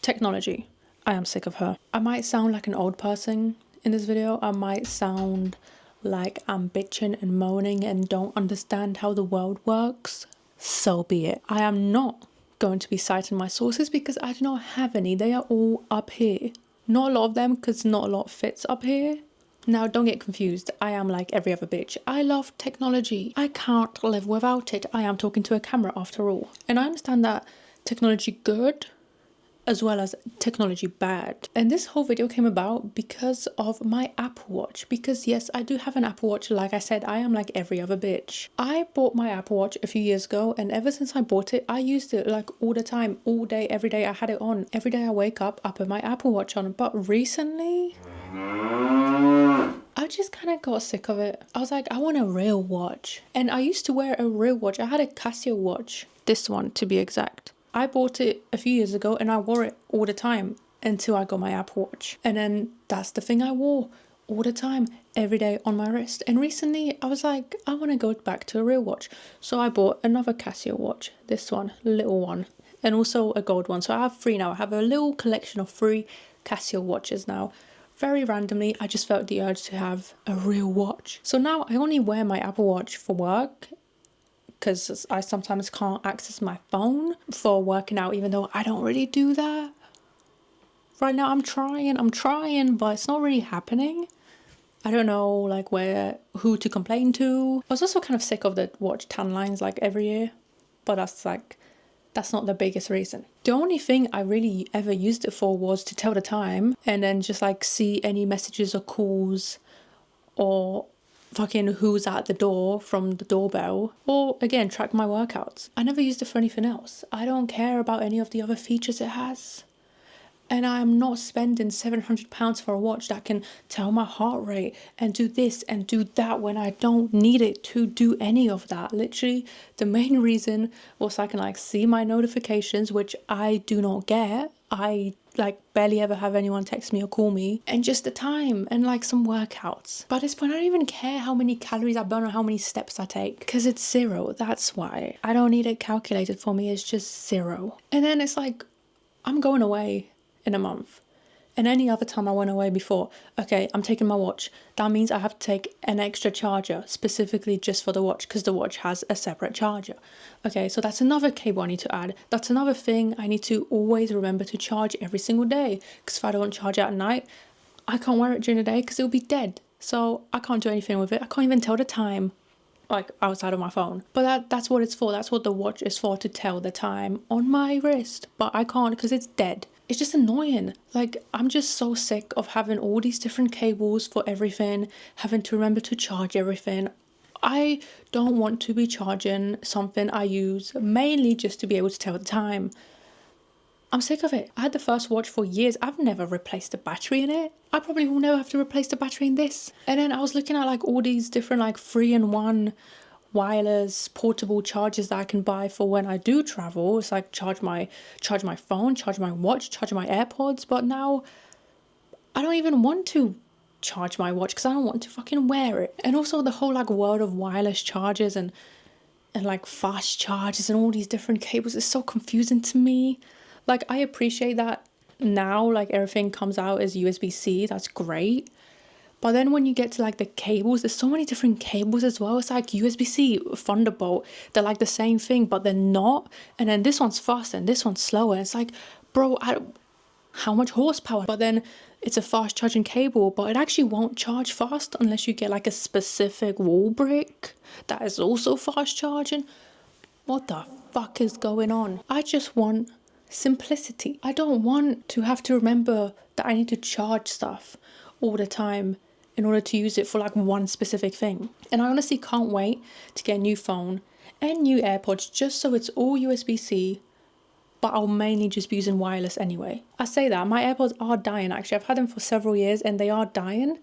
Technology. I am sick of her. I might sound like an old person in this video. I might sound like I'm bitching and moaning and don't understand how the world works. So be it. I am not going to be citing my sources because I do not have any. They are all up here. Not a lot of them because not a lot fits up here. Now, don't get confused. I am like every other bitch. I love technology. I can't live without it. I am talking to a camera after all. And I understand that technology good as well as technology bad. And this whole video came about because of my Apple Watch. Because yes, I do have an Apple Watch. Like I said, I am like every other bitch. I bought my Apple Watch a few years ago, and ever since I bought it, I used it like all the time, all day, every day. I had it on. Every day I wake up, I put my Apple Watch on. But recently, I just kind of got sick of it. I was like, I want a real watch. And I used to wear a real watch. I had a Casio watch. This one, to be exact. I bought it a few years ago and I wore it all the time until I got my Apple Watch. And then that's the thing I wore all the time, every day on my wrist. And recently I was like, I want to go back to a real watch. So I bought another Casio watch, this one, little one, and also a gold one. So I have three now. I have a little collection of 3 Casio watches now. Very randomly, I just felt the urge to have a real watch. So now I only wear my Apple Watch for work, because I sometimes can't access my phone for working out, even though I don't really do that. Right now I'm trying, but it's not really happening. I don't know like who to complain to. I was also kind of sick of the watch tan lines like every year, but that's not the biggest reason. The only thing I really ever used it for was to tell the time and then just like see any messages or calls or fucking who's at the door from the doorbell, or again track my workouts. I never used it for anything else. I don't care about any of the other features it has, and I'm not spending £700 for a watch that can tell my heart rate and do this and do that when I don't need it to do any of that. Literally the main reason was I can like see my notifications, which I do not get. I like barely ever have anyone text me or call me, and just the time and like some workouts. But at this point I don't even care how many calories I burn or how many steps I take, because it's 0. That's why I don't need it calculated for me. It's just 0. And then it's like I'm going away in a month, and any other time I went away before, okay, I'm taking my watch. That means I have to take an extra charger specifically just for the watch, because the watch has a separate charger. Okay, so that's another cable I need to add. That's another thing I need to always remember to charge every single day, because if I don't charge it at night, I can't wear it during the day because it'll be dead. So I can't do anything with it. I can't even tell the time like outside of my phone. But that's what it's for. That's what the watch is for, to tell the time on my wrist. But I can't because it's dead. It's just annoying. Like, I'm just so sick of having all these different cables for everything, having to remember to charge everything. I don't want to be charging something I use mainly just to be able to tell the time. I'm sick of it. I had the first watch for years. I've never replaced the battery in it. I probably will never have to replace the battery in this. And then I was looking at like all these different like 3-in-1 wireless portable chargers that I can buy for when I do travel. It's like charge my phone, charge my watch, charge my AirPods. But now I don't even want to charge my watch because I don't want to fucking wear it. And also the whole like world of wireless chargers and like fast chargers and all these different cables is so confusing to me. Like, I appreciate that now like everything comes out as USB-C. That's great. But then when you get to like the cables, there's so many different cables as well. It's like USB-C, Thunderbolt. They're like the same thing, but they're not. And then this one's faster and this one's slower. It's like, bro, how much horsepower? But then it's a fast charging cable, but it actually won't charge fast unless you get like a specific wall brick that is also fast charging. What the fuck is going on? I just want simplicity. I don't want to have to remember that I need to charge stuff all the time in order to use it for like one specific thing. And I honestly can't wait to get a new phone and new AirPods just so it's all USB-C, but I'll mainly just be using wireless anyway. I say that, my AirPods are dying actually. I've had them for several years and they are dying.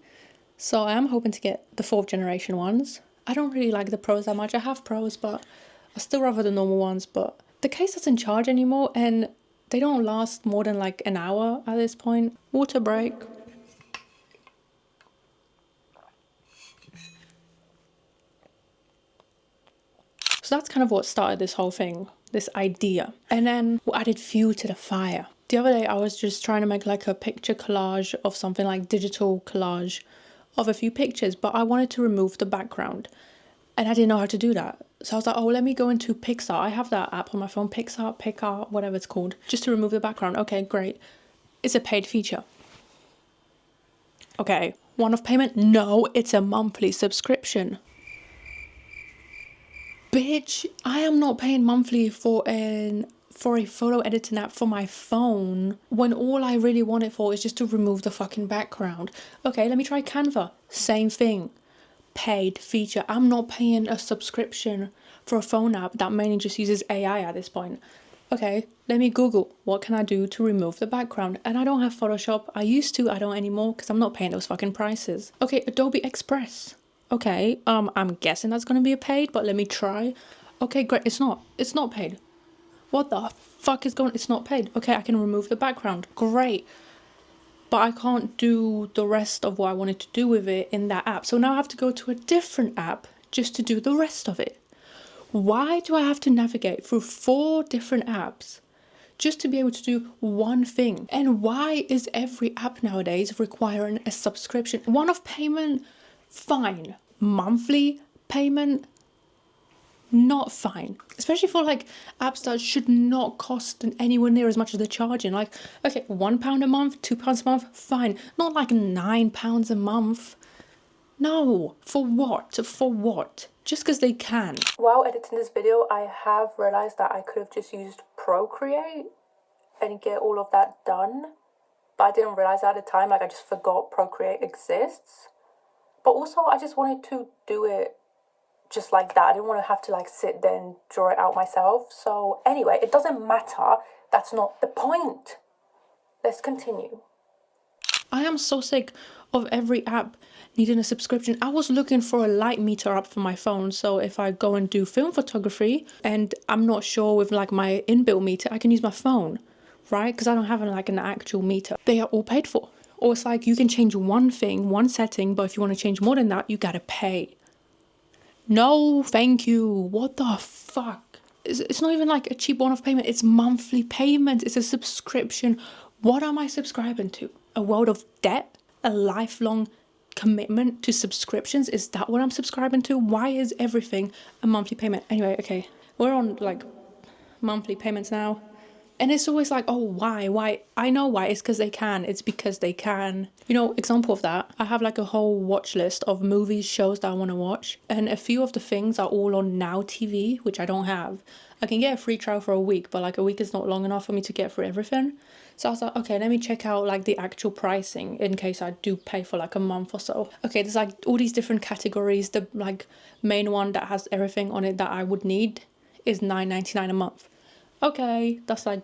So I am hoping to get the 4th generation ones. I don't really like the Pros that much. I have Pros, but I still rather the normal ones. But the case doesn't charge anymore and they don't last more than like an hour at this point. Water break. So that's kind of what started this whole thing, this idea. And then what added fuel to the fire The other day I was just trying to make like a picture collage of something, like digital collage of a few pictures, but I wanted to remove the background and I didn't know how to do that. So I was like, oh, let me go into Pixar. I have that app on my phone, Pixar, whatever it's called, just to remove the background. Okay, great. It's a paid feature. Okay, one-off payment? No, it's a monthly subscription. Bitch, I am not paying monthly for a photo editing app for my phone when all I really want it for is just to remove the fucking background. Okay, let me try Canva. Same thing. Paid feature. I'm not paying a subscription for a phone app that mainly just uses AI at this point. Okay, let me Google what can I do to remove the background. And I don't have Photoshop. I used to, I don't anymore because I'm not paying those fucking prices. Okay, Adobe Express. Okay, I'm guessing that's gonna be a paid, but let me try. Okay, great. It's not paid. What the fuck is going? It's not paid. Okay, I can remove the background. Great. But I can't do the rest of what I wanted to do with it in that app. So now I have to go to a different app just to do the rest of it. Why do I have to navigate through 4 different apps just to be able to do one thing? And why is every app nowadays requiring a subscription? One-off payment, fine. Monthly payment, not fine. Especially for like apps that should not cost anywhere near as much as they're charging. Like, okay, £1 a month, £2 a month, fine. Not like £9 a month. No, for what? For what? Just because they can. While editing this video, I have realized that I could have just used Procreate and get all of that done. But I didn't realize at the time, like I just forgot Procreate exists. But also I just wanted to do it just like that. I didn't want to have to like sit there and draw it out myself. So anyway, it doesn't matter. That's not the point. Let's continue. I am so sick of every app needing a subscription. I was looking for a light meter app for my phone. So if I go and do film photography and I'm not sure with like my inbuilt meter, I can use my phone, right? Because I don't have like an actual meter. They are all paid for. Or it's like you can change one thing, one setting, but if you want to change more than that, you gotta pay. No, thank you. What the fuck? It's not even like a cheap one-off payment. It's monthly payment. It's a subscription. What am I subscribing to? A world of debt? A lifelong commitment to subscriptions? Is that what I'm subscribing to? Why is everything a monthly payment? Anyway, okay. We're on like monthly payments now. And it's always like, oh, why? I know why. It's because they can. It's because they can. You know, example of that, I have like a whole watch list of movies, shows that I want to watch. And a few of the things are all on Now TV, which I don't have. I can get a free trial for a week, but like a week is not long enough for me to get through everything. So I was like, okay, let me check out like the actual pricing in case I do pay for like a month or so. Okay, there's like all these different categories. The like main one that has everything on it that I would need is $9.99 a month. Okay, that's like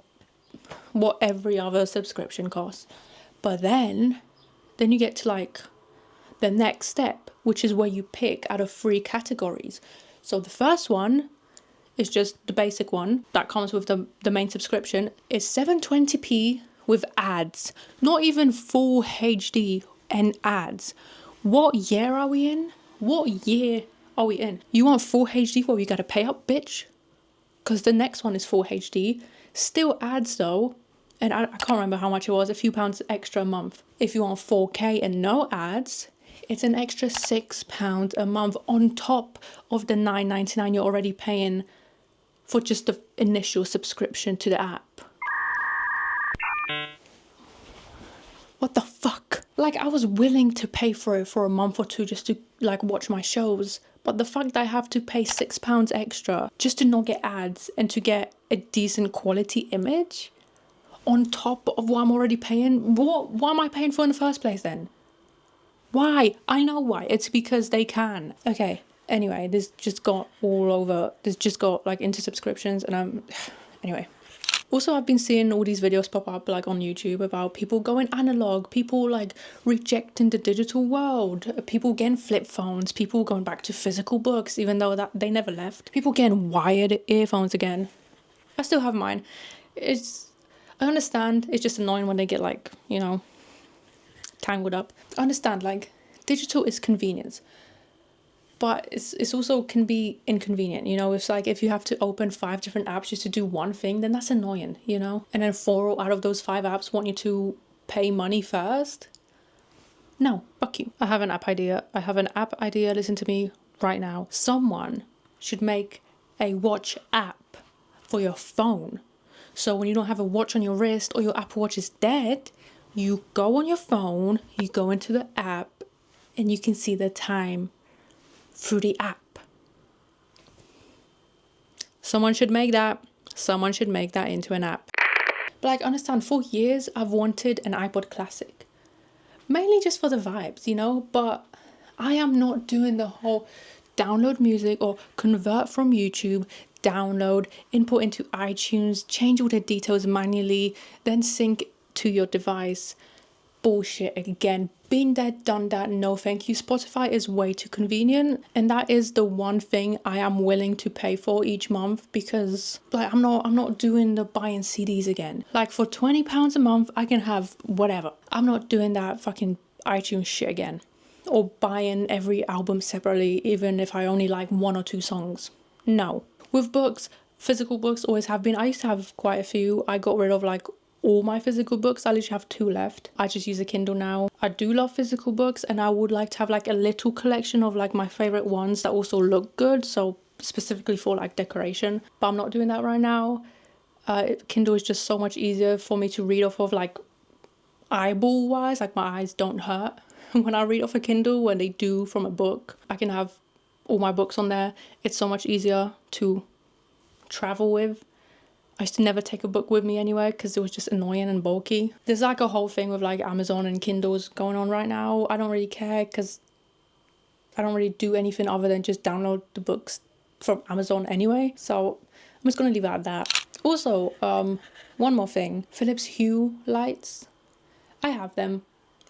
what every other subscription costs. But then you get to like the next step, which is where you pick out of 3 categories. So the first one is just the basic one that comes with the main subscription. Is 720p with ads, not even full HD and ads. What year are we in? What year are we in? You want full HD? Well, you gotta pay up, bitch. Because the next one is full HD. Still ads though. And I can't remember how much it was, a few pounds extra a month. If you want 4K and no ads, it's an extra £6 a month on top of the $9.99 you're already paying for just the initial subscription to the app. What the fuck? Like, I was willing to pay for it for a month or two just to like watch my shows. But the fact that I have to pay £6 extra just to not get ads and to get a decent quality image on top of what I'm already paying, what am I paying for in the first place then? Why? I know why. It's because they can. Okay, anyway, this just got all over. This just got like into subscriptions and anyway. Also, I've been seeing all these videos pop up like on YouTube about people going analog, people like rejecting the digital world, people getting flip phones, people going back to physical books even though that they never left, people getting wired earphones again. I still have mine. I understand it's just annoying when they get like, you know, tangled up. I understand like digital is convenience. but it's also can be inconvenient, you know. It's like if you have to open 5 different apps just to do one thing, then that's annoying, you know. And then 4 out of those 5 apps want you to pay money first. No, fuck you. I have an app idea. Listen to me right now. Someone should make a watch app for your phone. So when you don't have a watch on your wrist or your Apple Watch is dead, you go on your phone, you go into the app, and you can see the time through the app. Someone should make that. Someone should make that into an app. But like, understand, for years I've wanted an iPod Classic. Mainly just for the vibes, you know, but I am not doing the whole download music or convert from YouTube, download, input into iTunes, change all the details manually, then sync to your device. Bullshit again. Been there, done that. No thank you. Spotify is way too convenient, and that is the one thing I am willing to pay for each month, because like I'm not doing the buying CDs again. Like for £20 a month I can have whatever. I'm not doing that fucking iTunes shit again, or buying every album separately even if I only like 1 or 2 songs. No. With books, physical books always have been. I used to have quite a few. I got rid of like all my physical books. I literally have 2 left. I just use a Kindle now. I do love physical books, and I would like to have like a little collection of like my favorite ones that also look good, so specifically for like decoration, but I'm not doing that right now. Kindle is just so much easier for me to read off of, like eyeball wise, like my eyes don't hurt when I read off a Kindle when they do from a book. I can have all my books on there. It's so much easier to travel with. I used to never take a book with me anywhere because it was just annoying and bulky. There's like a whole thing with like Amazon and Kindles going on right now. I don't really care because I don't really do anything other than just download the books from Amazon anyway. So I'm just going to leave it at that. Also, one more thing. Philips Hue lights. I have them.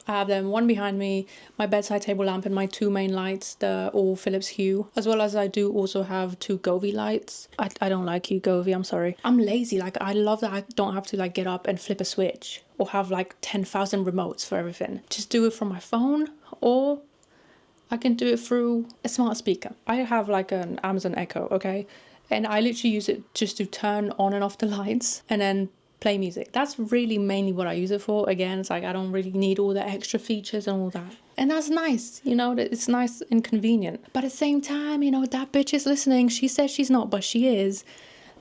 One behind me, my bedside table lamp, and my 2 main lights. They're all Philips Hue, as well as I do also have 2 Govee lights. I don't like you, Govee, I'm sorry. I'm lazy. Like, I love that I don't have to like get up and flip a switch or have like 10,000 remotes for everything. Just do it from my phone, or I can do it through a smart speaker. I have like an Amazon Echo, okay? And I literally use it just to turn on and off the lights and then play music. That's really mainly what I use it for. Again, it's like I don't really need all the extra features and all that. And that's nice, you know, it's nice and convenient. But at the same time, you know, that bitch is listening. She says she's not, but she is.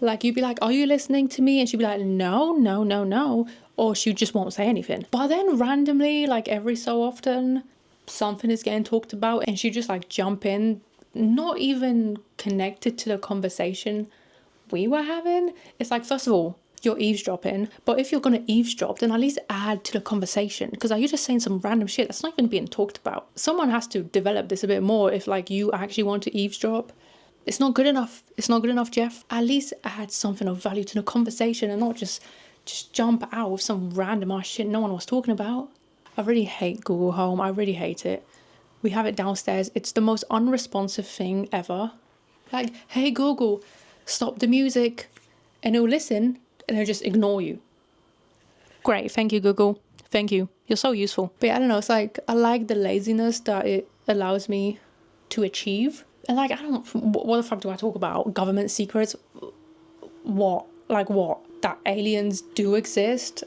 Like, you'd be like, are you listening to me? And she'd be like, no. Or she just won't say anything. But then randomly, like every so often, something is getting talked about and she just like jump in, not even connected to the conversation we were having. It's like, first of all, you're eavesdropping, but if you're going to eavesdrop, then at least add to the conversation, because are you just saying some random shit that's not even being talked about? Someone has to develop this a bit more if like you actually want to eavesdrop. It's not good enough. It's not good enough, Jeff. At least add something of value to the conversation and not just jump out with some random ass shit no one was talking about. I really hate Google Home. I really hate it. We have it downstairs. It's the most unresponsive thing ever. Like, hey Google, stop the music, and it'll listen and it'll just ignore you. Great, thank you Google. Thank you. You're so useful. But yeah, I don't know, it's like I like the laziness that it allows me to achieve. And like, I don't, what the fuck do I talk about? Government secrets? What? Like what? That aliens do exist?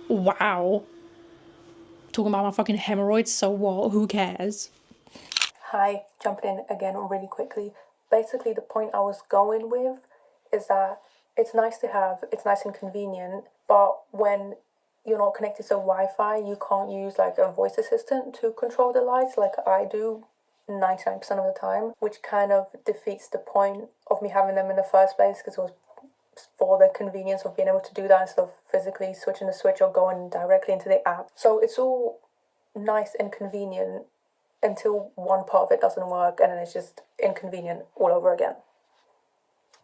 Wow. Talking about my fucking hemorrhoids, so what? Who cares? Hi, jumping in again really quickly. Basically, the point I was going with is that it's nice to have, it's nice and convenient, but when you're not connected to Wi-Fi, you can't use like a voice assistant to control the lights like I do 99% of the time, which kind of defeats the point of me having them in the first place, because it was for the convenience of being able to do that instead of physically switching the switch or going directly into the app. So it's all nice and convenient until one part of it doesn't work, and then it's just inconvenient all over again.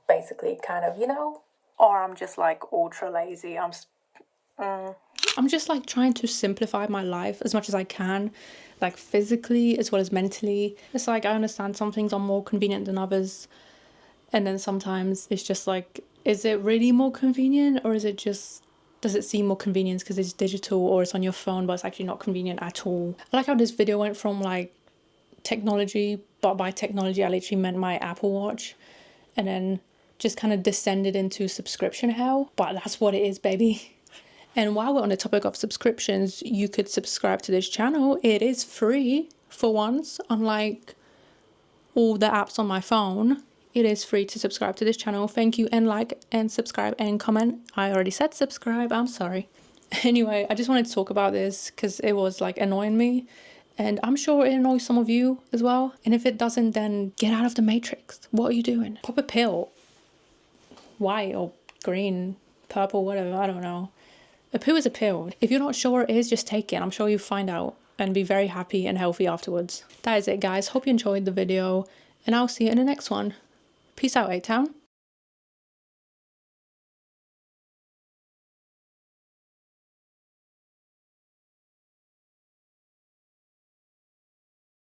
Basically, kind of, you know? Or I'm just like ultra lazy. I'm just like trying to simplify my life as much as I can, like physically as well as mentally. It's like I understand some things are more convenient than others, and then sometimes it's just like, is it really more convenient, or is it just, does it seem more convenient because it's digital or it's on your phone but it's actually not convenient at all? I like how this video went from like technology, but by technology I literally meant my Apple Watch, and then just kind of descended into subscription hell. But that's what it is, baby. And while we're on the topic of subscriptions, you could subscribe to this channel. It is free for once, unlike all the apps on my phone. It is free to subscribe to this channel. Thank you, and like and subscribe and comment. I already said subscribe, I'm sorry. Anyway, I just wanted to talk about this because it was like annoying me, and I'm sure it annoys some of you as well. And if it doesn't, then get out of the matrix. What are you doing? Pop a pill. White or green, purple, whatever, I don't know. A pill is a pill. If you're not sure what it is, just take it. I'm sure you'll find out and be very happy and healthy afterwards. That is it, guys. Hope you enjoyed the video, and I'll see you in the next one. Peace out, A-Town.